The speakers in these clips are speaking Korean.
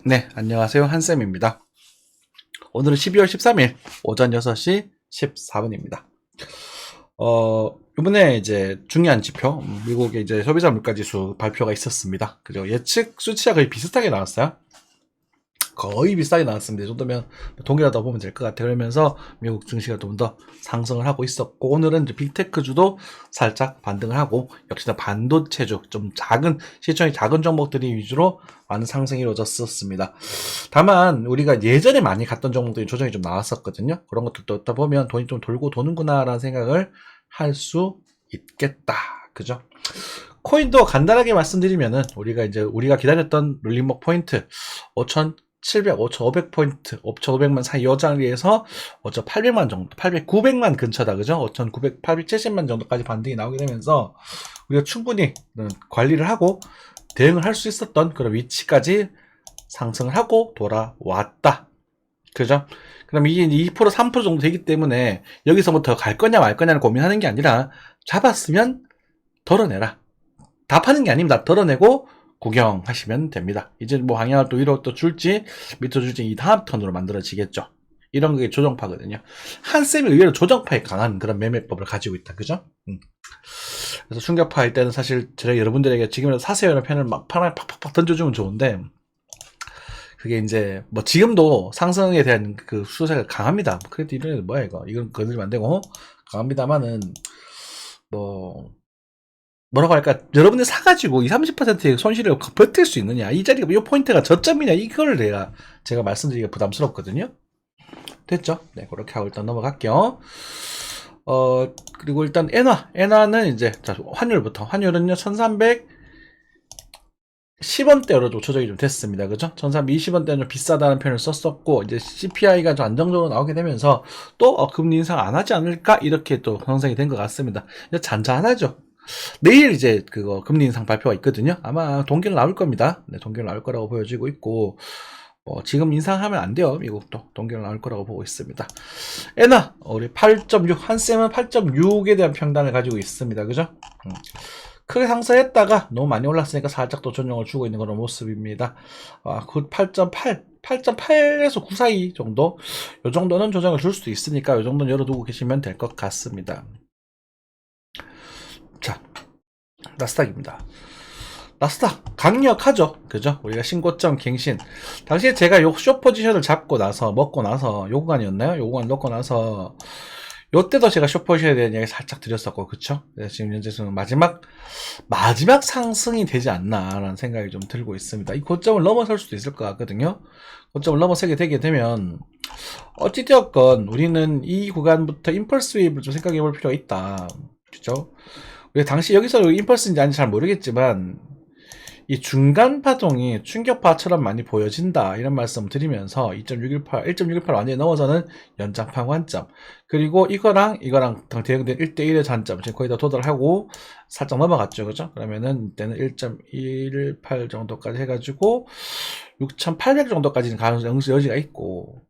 네, 안녕하세요. 한쌤입니다. 오늘은 12월 13일 오전 6시 14분입니다. 이번에 이제 중요한 지표, 미국의 이제 소비자 물가지수 발표가 있었습니다. 그죠? 예측 수치가 거의 비슷하게 나왔어요. 거의 비슷하게 나왔습니다. 이 정도면 동일하다고 보면 될 것 같아요. 그러면서 미국 증시가 좀 더 상승을 하고 있었고, 오늘은 이제 빅테크주도 살짝 반등을 하고, 역시나 반도체주, 좀 작은, 시총이 작은 종목들이 위주로 많은 상승이 이루어졌었습니다. 다만, 우리가 예전에 많이 갔던 종목들이 조정이 좀 나왔었거든요. 그런 것들도 얻다 보면 돈이 좀 돌고 도는구나, 라는 생각을 할 수 있겠다. 그죠? 코인도 간단하게 말씀드리면은, 우리가 기다렸던 룰링목 포인트, 5,700, 5,500포인트, 5,500만 사이 요 자리에서 5,800만 정도, 900만 근처다, 그죠? 5,900, 870만 정도까지 반등이 나오게 되면서 우리가 충분히 관리를 하고 대응을 할 수 있었던 그런 위치까지 상승을 하고 돌아왔다. 그죠? 그럼 이게 2%, 3% 정도 되기 때문에 여기서부터 갈 거냐 말 거냐를 고민하는 게 아니라 잡았으면 덜어내라. 다 파는 게 아닙니다. 덜어내고 구경하시면 됩니다. 이제 뭐 방향을 또 위로 또 줄지 밑으로 줄지 이 다음 턴으로 만들어지겠죠. 이런 게 조정파거든요. 한쌤이 의외로 조정파에 강한 그런 매매법을 가지고 있다. 그죠? 그래서 충격파일 때는 사실 제가 여러분들에게 지금이라도 사세요 이런 편을 막 판을 팍팍팍 던져주면 좋은데, 그게 이제 뭐 지금도 상승에 대한 그 수세가 강합니다. 그래도 이런 애들 뭐야 이건 건들면 안 되고 강합니다만은 뭐 뭐라고 할까, 여러분들 사가지고 20, 30%의 손실을 버틸 수 있느냐, 이 자리가 이 포인트가 저점이냐, 이걸 제가 말씀드리기가 부담스럽거든요. 됐죠? 네, 그렇게 하고 일단 넘어갈게요. 그리고 일단 엔화는 이제 자, 환율은요 1310원대로 조정이 좀 됐습니다. 그죠? 1320원대는 좀 비싸다는 표현을 썼었고, 이제 CPI가 좀 안정적으로 나오게 되면서 또 금리 인상 안 하지 않을까, 이렇게 또 형성이 된 것 같습니다. 잔잔하죠. 내일 이제 그거 금리 인상 발표가 있거든요. 아마 동기로 나올 겁니다. 네, 동기로 나올 거라고 보여지고 있고, 지금 인상하면 안 돼요. 미국도 동기로 나올 거라고 보고 있습니다. 엔화 우리 8.6, 한쌤은 8.6에 대한 평단을 가지고 있습니다. 그죠? 크게 상승했다가 너무 많이 올랐으니까 살짝 또 전용을 주고 있는 그런 모습입니다. 그 8.8, 8.8에서 9 사이 정도, 요 정도는 조정을 줄 수도 있으니까 요 정도는 열어두고 계시면 될 것 같습니다. 자, 나스닥입니다. 나스닥 강력하죠. 그죠? 우리가 신고점 갱신. 당시에 제가 요 숏 포지션을 잡고 나서 먹고 나서 요 구간이었나요? 요 구간 넣고 나서 요때도 제가 숏 포지션에 대한 이야기 살짝 드렸었고, 그쵸? 지금 현재는 마지막 상승이 되지 않나라는 생각이 좀 들고 있습니다. 이 고점을 넘어설 수도 있을 것 같거든요. 고점을 넘어서게 되게 되면 어찌되었건 우리는 이 구간부터 임펄스 웨이브를 좀 생각해 볼 필요가 있다. 그죠? 당시 여기서 임펄스인지 아닌지 잘 모르겠지만 이 중간 파동이 충격파처럼 많이 보여진다, 이런 말씀 드리면서 1.618 완전히 넘어서는 연장판 관점, 그리고 이거랑 대응된 1대1의 관점 지금 거의 다 도달하고 살짝 넘어갔죠. 그죠? 그러면은 이때는 1.18 정도까지 해가지고 6,800 정도까지는 가능성 여지가 있고,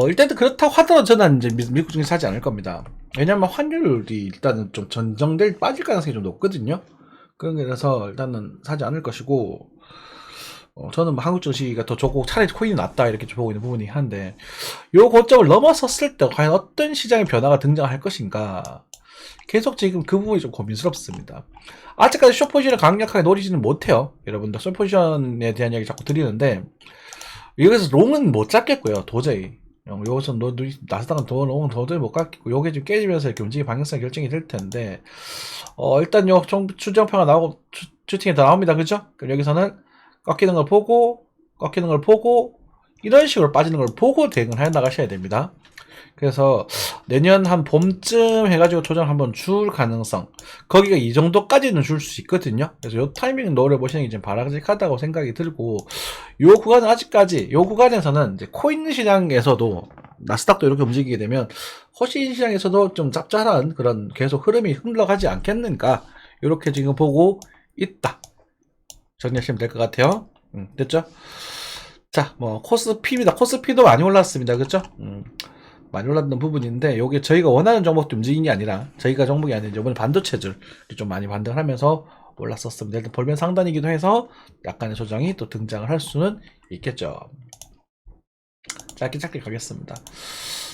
일단은 그렇다고 하더라도 저는 이제 미국 증시 사지 않을 겁니다. 왜냐면 환율이 일단은 좀 빠질 가능성이 좀 높거든요. 그래서 일단은 사지 않을 것이고, 저는 뭐 한국 증시가 더 좋고 차라리 코인이 낫다, 이렇게 좀 보고 있는 부분이 한데, 요 고점을 넘어섰을 때 과연 어떤 시장의 변화가 등장할 것인가, 계속 지금 그 부분이 좀 고민스럽습니다. 아직까지 숏포지션을 강력하게 노리지는 못해요. 여러분들 숏포지션에 대한 이야기 자꾸 드리는데, 여기서 롱은 못 잡겠고요, 도저히. 여기서 나스닥은 롱은 도저히 못 갖겠고, 요게 지금 깨지면서 이렇게 움직임 방향성이 결정이 될 텐데, 일단 요 추정표가 나오고 슈팅이 더 나옵니다. 그죠? 그럼 여기서는 꺾이는 걸 보고 이런 식으로 빠지는 걸 보고 대응을 해 나가셔야 됩니다. 그래서 내년 한 봄쯤 해가지고 조정 한번 줄 가능성, 거기가 이 정도까지는 줄 수 있거든요. 그래서 요 타이밍 노려보시는 게 좀 바람직하다고 생각이 들고, 요 구간은 아직까지, 요 구간에서는 이제 코인 시장에서도 나스닥도 이렇게 움직이게 되면 호신 시장에서도 좀 짭짤한 그런 계속 흐름이 흘러가지 않겠는가, 이렇게 지금 보고 있다, 정리하시면 될 것 같아요. 됐죠? 자, 뭐 코스피입니다. 코스피도 많이 올랐습니다. 그죠? 많이 올랐던 부분인데, 요게 저희가 원하는 종목도 움직인 게 아니라, 저희가 종목이 아니라 이번에 반도체들이 좀 많이 반등을 하면서 올랐었습니다. 일단 볼면 상단이기도 해서 약간의 조정이 또 등장을 할 수는 있겠죠. 짧게 가겠습니다.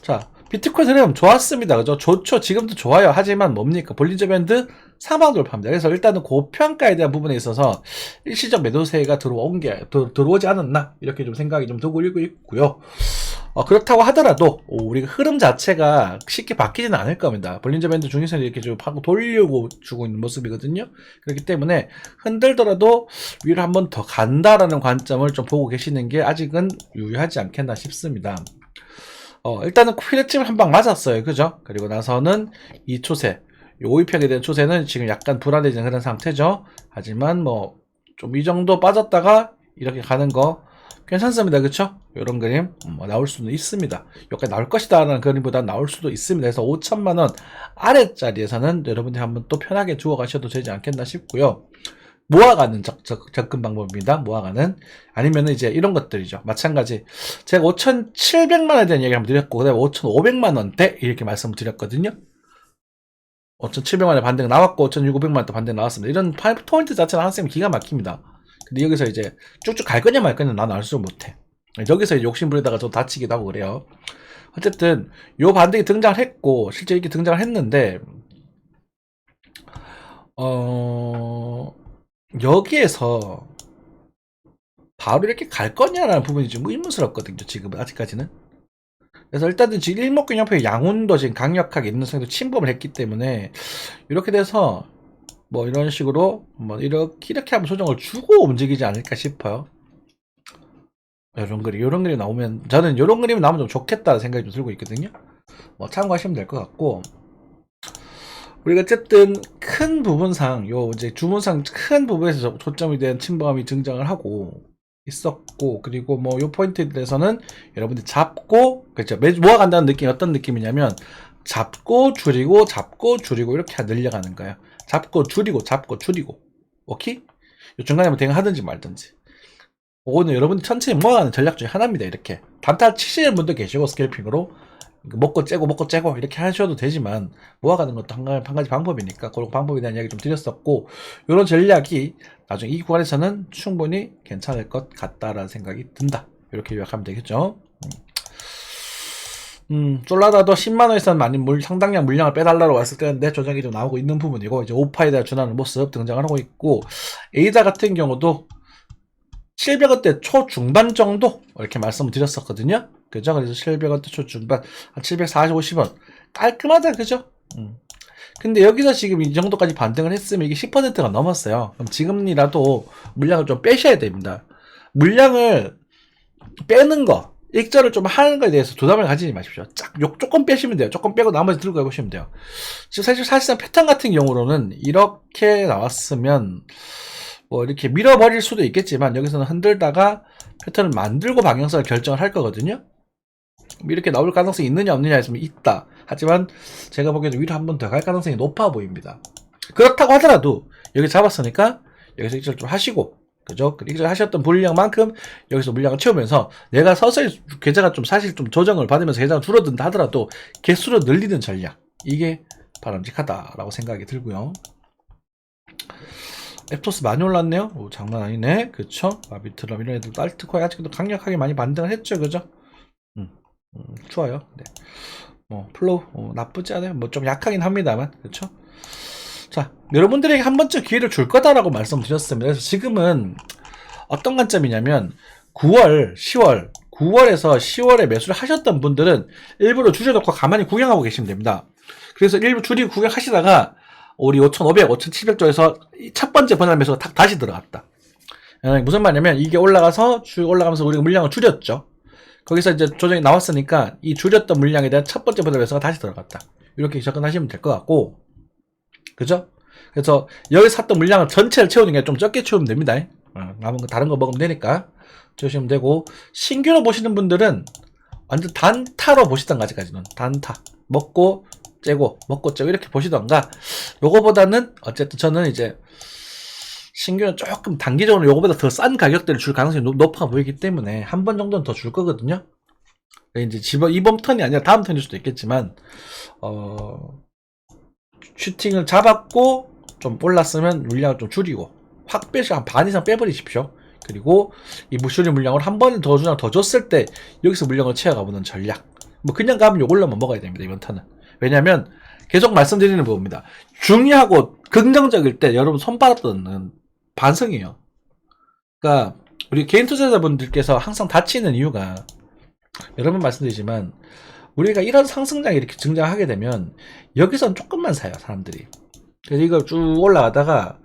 자, 비트코인 흐름 좋았습니다. 그죠? 좋죠. 지금도 좋아요. 하지만 뭡니까? 볼린저 밴드 상방 돌파입니다. 그래서 일단은 고평가에 대한 부분에 있어서 일시적 매도세가 들어오지 않았나? 이렇게 좀 생각이 좀 들고 있고요. 그렇다고 하더라도 우리가 흐름 자체가 쉽게 바뀌지는 않을 겁니다. 볼린저 밴드 중에서는 이렇게 좀 하고 돌려고 주고 있는 모습이거든요. 그렇기 때문에 흔들더라도 위로 한 번 더 간다라는 관점을 좀 보고 계시는 게 아직은 유효하지 않겠나 싶습니다. 일단은 피레침을 한 방 맞았어요. 그죠? 그리고 나서는 이 추세, 오입하게 된 추세는 지금 약간 불안해지는 그런 상태죠. 하지만 뭐 좀 이 정도 빠졌다가 이렇게 가는 거 괜찮습니다. 그쵸? 이런 그림 나올 수는 있습니다. 여기까지 나올 것이다 라는 그림보다 나올 수도 있습니다. 그래서 5천만원 아래짜리에서는 여러분들이 한번 또 편하게 주워 가셔도 되지 않겠나 싶고요. 모아가는 접근 방법입니다. 모아가는. 아니면은 이제 이런 것들이죠. 마찬가지. 제가 5,700만원에 대한 얘기 한번 드렸고, 그 다음에 5,500만원대 이렇게 말씀을 드렸거든요. 5,700만원에 반등 나왔고, 5,600만원대 반등 나왔습니다. 이런 포인트 자체는 항상 기가 막힙니다. 근데 여기서 이제 쭉쭉 갈 거냐 말 거냐 나는 알 수 못해. 여기서 욕심 부리다가 좀 다치기도 하고 그래요. 어쨌든 요 반등이 등장을 했고 실제 이렇게 등장을 했는데 여기에서 바로 이렇게 갈 거냐라는 부분이 좀 의문스럽거든요. 지금은 아직까지는. 그래서 일단은 지금 일목균형표의 양운도 지금 강력하게 있는 상태로 침범을 했기 때문에 이렇게 돼서 뭐 이런 식으로 뭐 이렇게 한번 조정을 주고 움직이지 않을까 싶어요. 이런 그림 나오면 저는 이런 그림이 나오면 좀 좋겠다는 생각이 좀 들고 있거든요. 뭐 참고하시면 될 것 같고 우리가 어쨌든 큰 부분상 요 이제 주문상 큰 부분에서 초점이 된 침범이 등장을 하고 있었고 그리고 뭐 요 포인트에 대해서는 여러분들이 잡고 그렇죠 모아간다는 느낌이 어떤 느낌이냐면 잡고 줄이고 이렇게 늘려가는 거예요. 잡고 줄이고 오케이? 요 중간에 뭐 대응하든지 말든지 그거는 여러분들 천천히 모아가는 전략 중에 하나입니다. 이렇게 단타 치시는 분도 계시고 스캘핑으로 먹고 째고 이렇게 하셔도 되지만 모아가는 것도 한 가지 방법이니까 그런 방법에 대한 이야기 좀 드렸었고 이런 전략이 나중에 이 구간에서는 충분히 괜찮을 것 같다라는 생각이 든다. 이렇게 요약하면 되겠죠. 쫄라다도 10만원에서는 많이 상당량 물량을 빼달라고 왔을 때인데 조정이 좀 나오고 있는 부분이고 이제 오파에 대한 준하는 모습 등장을 하고 있고 에이자 같은 경우도 700원대 초중반 정도 이렇게 말씀을 드렸었거든요. 그죠? 그래서 700원대 초중반 한 740, 50원 깔끔하다 그죠? 근데 여기서 지금 이 정도까지 반등을 했으면 이게 10%가 넘었어요. 그럼 지금이라도 물량을 좀 빼셔야 됩니다. 물량을 빼는 거 익절을 좀 하는 거에 대해서 부담을 가지지 마십시오. 조금 빼시면 돼요. 조금 빼고 나머지 들고 해보시면 돼요. 지금 사실상 패턴 같은 경우로는 이렇게 나왔으면 뭐 이렇게 밀어버릴 수도 있겠지만 여기서는 흔들다가 패턴을 만들고 방향성을 결정을 할 거거든요. 이렇게 나올 가능성이 있느냐 없느냐 했으면 있다. 하지만 제가 보기에도 위로 한 번 더 갈 가능성이 높아 보입니다. 그렇다고 하더라도 여기 잡았으니까 여기서 익절 좀 하시고 그죠? 익절 하셨던 물량만큼 여기서 물량을 채우면서 내가 서서히 계좌가 좀 사실 좀 조정을 받으면서 계좌가 줄어든다 하더라도 개수로 늘리는 전략 이게 바람직하다라고 생각이 들고요. 앱토스 많이 올랐네요. 오, 장난 아니네. 그쵸? 아비트럼 이런 애들 알트코인 아직도 강력하게 많이 반등을 했죠. 그죠? 좋아요. 네. 플로우 나쁘지 않아요. 뭐 좀 약하긴 합니다만. 그쵸? 자, 여러분들에게 한 번쯤 기회를 줄 거다라고 말씀드렸습니다. 그래서 지금은 어떤 관점이냐면 9월, 10월, 9월에서 10월에 매수를 하셨던 분들은 일부러 줄여놓고 가만히 구경하고 계시면 됩니다. 그래서 일부 줄이고 구경하시다가 우리 5,500, 5,700 쪽에서 첫 번째 번날 매수가 다시 들어갔다. 무슨 말이냐면 이게 올라가서 쭉 올라가면서 우리가 물량을 줄였죠. 거기서 이제 조정이 나왔으니까 이 줄였던 물량에 대한 첫 번째 번날 매수가 다시 들어갔다. 이렇게 접근하시면 될 것 같고 그죠? 그래서 여기 샀던 물량을 전체를 채우는 게 좀 적게 채우면 됩니다. 남은 거 다른 거 먹으면 되니까 채우시면 되고 신규로 보시는 분들은 완전 단타로 보시던가 아직까지는 단타 먹고 째고 이렇게 보시던가 요거보다는 어쨌든 저는 이제 신규는 조금 단기적으로 요거보다 더 싼 가격대를 줄 가능성이 높아 보이기 때문에 한 번 정도는 더 줄 거거든요. 이제 이번 턴이 아니라 다음 턴일 수도 있겠지만 슈팅을 잡았고 좀 올랐으면 물량을 좀 줄이고 확 빼시 한 반 이상 빼버리십시오. 그리고 이 무쇼리 물량을 한 번 더 주나 더 줬을 때 여기서 물량을 채워가보는 전략. 뭐 그냥 가면 요걸로만 먹어야 됩니다. 이번 턴은. 왜냐면 계속 말씀드리는 부분입니다. 중요하고 긍정적일 때 여러분 손바닥 반성이에요. 그러니까 우리 개인 투자자분들께서 항상 다치는 이유가 여러 번 말씀드리지만 우리가 이런 상승장이 이렇게 등장하게 되면 여기선 조금만 사요 사람들이. 그래서 이거 쭉 올라가다가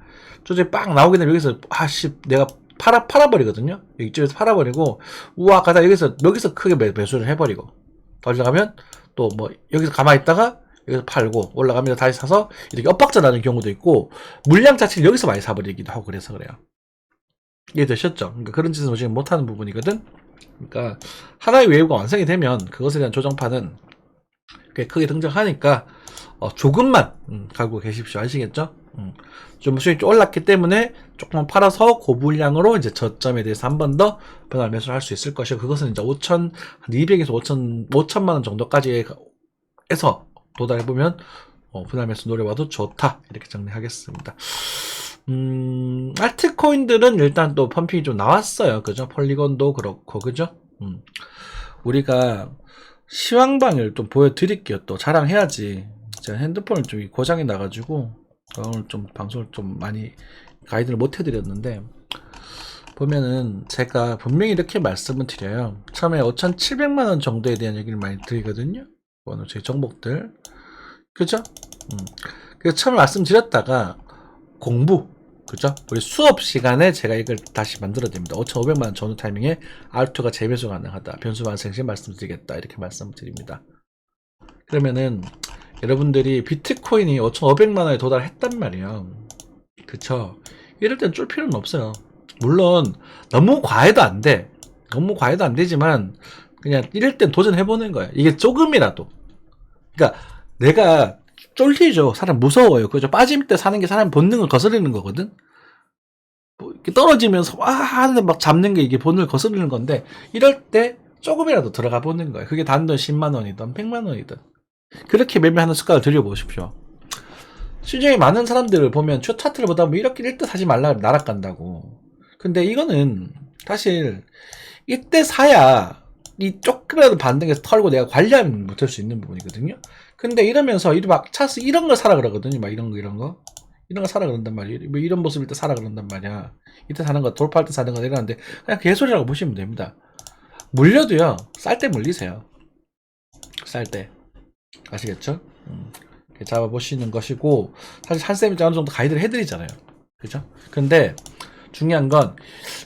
저쪽에 빵 나오게 되면 여기서 아씨 내가 팔아버리거든요. 이쪽에서 팔아버리고 우와 가다 여기서 크게 매수를 해버리고 더 올라가면 또 뭐 여기서 가만히 있다가 여기서 팔고 올라가면 다시 사서 이렇게 엇박자 나는 경우도 있고 물량 자체를 여기서 많이 사버리기도 하고 그래서 그래요. 이해되셨죠? 그러니까 그런 짓은 지금 못하는 부분이거든. 그러니까 하나의 웨이브가 완성이 되면 그것에 대한 조정판은 꽤 크게 등장하니까 조금만 가지고 계십시오. 아시겠죠? 좀 수익이 올랐기 때문에 조금만 팔아서 고물량으로 이제 저점에 대해서 한 번 더 변화 매수를 할 수 있을 것이고 그것은 이제 5,200에서 5천만 원 정도까지 해서 도달해보면 분할 매수 노려봐도 좋다. 이렇게 정리하겠습니다. 알트코인들은 일단 또 펌핑이 좀 나왔어요. 그죠? 폴리곤도 그렇고, 그죠? 우리가 시황방을 좀 보여드릴게요. 또 자랑해야지. 제가 핸드폰을 좀 고장이 나가지고, 오늘 좀 방송을 좀 많이 가이드를 못 해드렸는데, 보면은 제가 분명히 이렇게 말씀을 드려요. 처음에 5,700만원 정도에 대한 얘기를 많이 드리거든요. 오늘 제 종목들. 그죠? 그래서 처음에 말씀드렸다가, 공부, 그죠? 우리 수업 시간에 제가 이걸 다시 만들어드립니다. 5,500만원 전후 타이밍에 R2가 재매수 가능하다. 변수 완성 시 말씀드리겠다. 이렇게 말씀드립니다. 그러면은 여러분들이 비트코인이 5,500만원에 도달했단 말이에요. 그쵸? 이럴 땐 쫄 필요는 없어요. 물론 너무 과해도 안 돼. 너무 과해도 안 되지만 그냥 이럴 땐 도전해보는 거야. 이게 조금이라도. 그러니까 내가 쫄리죠. 사람 무서워요. 그죠? 빠질 때 사는 게 사람 본능을 거스르는 거거든. 뭐 이렇게 떨어지면서 하는데 막 잡는 게 이게 본능을 거스르는 건데 이럴 때 조금이라도 들어가 보는 거예요. 그게 단돈 10만 원이든 100만 원이든 그렇게 매매하는 습관을 들여보십시오. 시중에 많은 사람들을 보면 차트를 보다 보면 이렇게 1대 사지 말라 날아간다고. 근데 이거는 사실 이때 사야 이 조금이라도 반등해서 털고 내가 관리하면 못할 수 있는 부분이거든요. 근데 이러면서 이리 막 차스 이런 걸 사라 그러거든요. 막 이런 거 사라 그런단 말이에요. 뭐 이런 모습일 때 사라 그런단 말이야. 이때 사는 거 돌파할 때 사는 거 이러는데 그냥 개소리라고 보시면 됩니다. 물려도요. 쌀 때 물리세요. 쌀 때. 아시겠죠? 잡아보시는 것이고 사실 한쌤이 어느 정도 가이드를 해드리잖아요. 그죠? 근데 중요한 건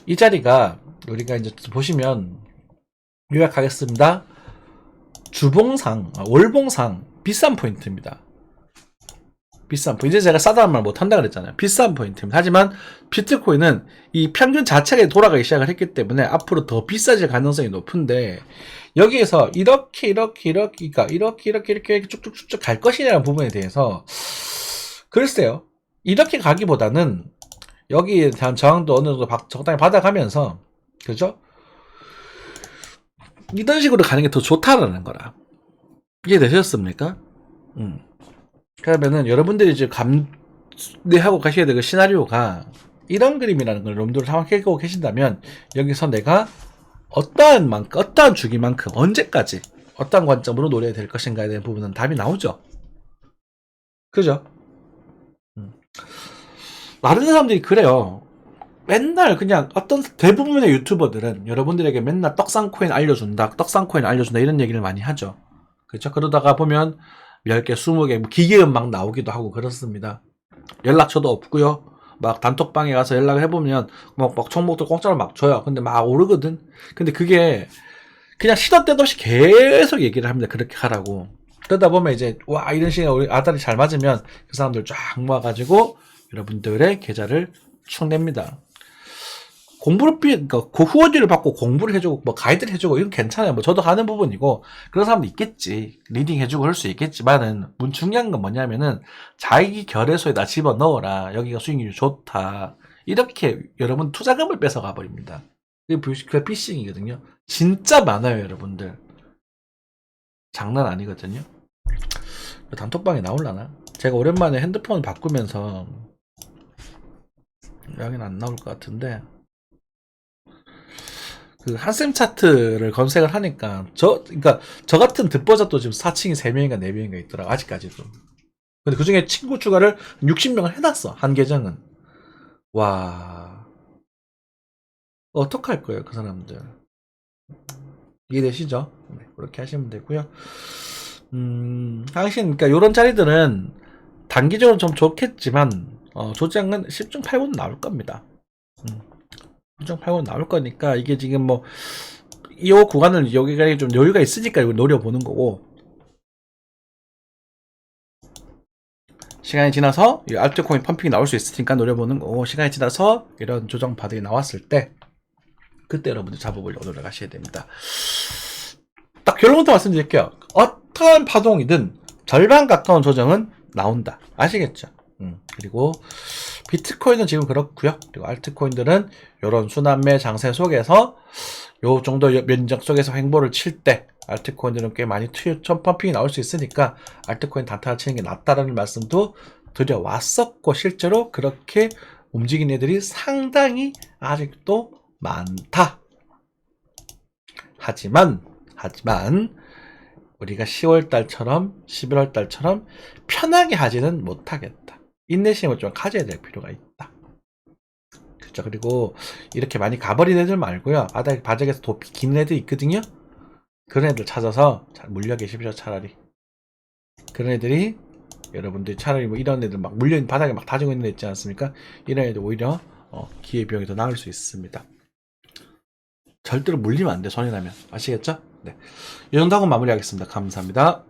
이 자리가 우리가 이제 보시면 요약하겠습니다. 주봉상, 월봉상 비싼 포인트입니다. 비싼 포인트. 이제 제가 싸다는 말 못한다 그랬잖아요. 비싼 포인트입니다. 하지만 비트코인은 이 평균 자체가 돌아가기 시작을 했기 때문에 앞으로 더 비싸질 가능성이 높은데 여기에서 이렇게 쭉쭉쭉쭉 갈 것이냐는 부분에 대해서 글쎄요. 이렇게 가기보다는 여기에 대한 저항도 어느 정도 적당히 받아가면서 그죠? 이런 식으로 가는 게 더 좋다라는 거라. 이해되셨습니까? 그러면은 여러분들이 이제 감내하고 가셔야 될 그 시나리오가 이런 그림이라는 걸 여러분들 생각하고 계신다면 여기서 내가 어떠한 주기만큼 언제까지 어떠한 관점으로 노려야 될 것인가에 대한 부분은 답이 나오죠. 그죠? 많은 사람들이 그래요. 맨날 그냥 어떤 대부분의 유튜버들은 여러분들에게 맨날 떡상코인 알려준다 이런 얘기를 많이 하죠. 그렇죠? 그러다가 보면 10개, 20개 뭐 기계음 막 나오기도 하고 그렇습니다. 연락처도 없고요. 막 단톡방에 가서 연락을 해보면 막 종목도 공짜로 막 줘요. 근데 막 오르거든. 근데 그게 그냥 시도 때도 없이 계속 얘기를 합니다. 그렇게 하라고. 그러다 보면 이제 와 이런 식의 우리 아다리 잘 맞으면 그 사람들 쫙 모아가지고 여러분들의 계좌를 축 냅니다. 그러니까 후원료를 받고 공부를 해주고 뭐 가이드를 해주고 이건 괜찮아요. 뭐 저도 하는 부분이고 그런 사람도 있겠지. 리딩 해주고 그럴 수 있겠지만은 중요한 건 뭐냐면은 자기 결의소에다 집어 넣어라. 여기가 수익률이 좋다. 이렇게 여러분 투자금을 뺏어가 버립니다. 그게 피싱이거든요. 진짜 많아요, 여러분들. 장난 아니거든요. 단톡방에 나올라나? 제가 오랜만에 핸드폰을 바꾸면서 여기는 안 나올 것 같은데 그 한샘 차트를 검색을 하니까 그러니까 저 같은 듣보잡도 지금 4층이 3명인가 4명인가 있더라 아직까지도. 근데 그 중에 친구 추가를 60명을 해놨어 한 계정은. 와 어떡할 거예요 그 사람들. 이해되시죠? 네, 그렇게 하시면 되고요. 당신 그러니까 요런 자리들은 단기적으로 좀 좋겠지만 조장은 10중 8군 나올 겁니다. 10중 8군 나올 거니까 이게 지금 뭐 이 구간을 여기가 좀 여유가 있으니까 이걸 노려보는 거고 시간이 지나서 이 알트코인 펌핑이 나올 수 있으니까 노려보는 거고 시간이 지나서 이런 조정 바닥이 나왔을 때 그때 여러분들 잡아보려고 노력하셔야 됩니다. 딱 결론부터 말씀드릴게요. 어떠한 파동이든 절반 가까운 조정은 나온다. 아시겠죠? 그리고 비트코인은 지금 그렇고요. 그리고 알트코인들은 이런 순환매 장세 속에서 요 정도 면적 속에서 횡보를 칠 때 알트코인들은 꽤 많이 펌핑이 나올 수 있으니까 알트코인 단타를 치는 게 낫다라는 말씀도 드려왔었고 실제로 그렇게 움직인 애들이 상당히 아직도 많다. 하지만 우리가 10월달처럼 11월달처럼 편하게 하지는 못하겠다. 인내심을 좀 가져야 될 필요가 있다. 그렇죠. 그리고 이렇게 많이 가버린 애들 말고요. 바닥에서 도피 긴 애들 있거든요. 그런 애들 찾아서 잘 물려 계십시오. 차라리 그런 애들이 여러분들이 차라리 뭐 이런 애들 막 물려 바닥에 막 다지고 있는 애 있지 않습니까? 이런 애들 오히려 기회비용이 더 나을 수 있습니다. 절대로 물리면 안 돼. 손이 나면 아시겠죠? 네, 이 정도 하고 마무리하겠습니다. 감사합니다.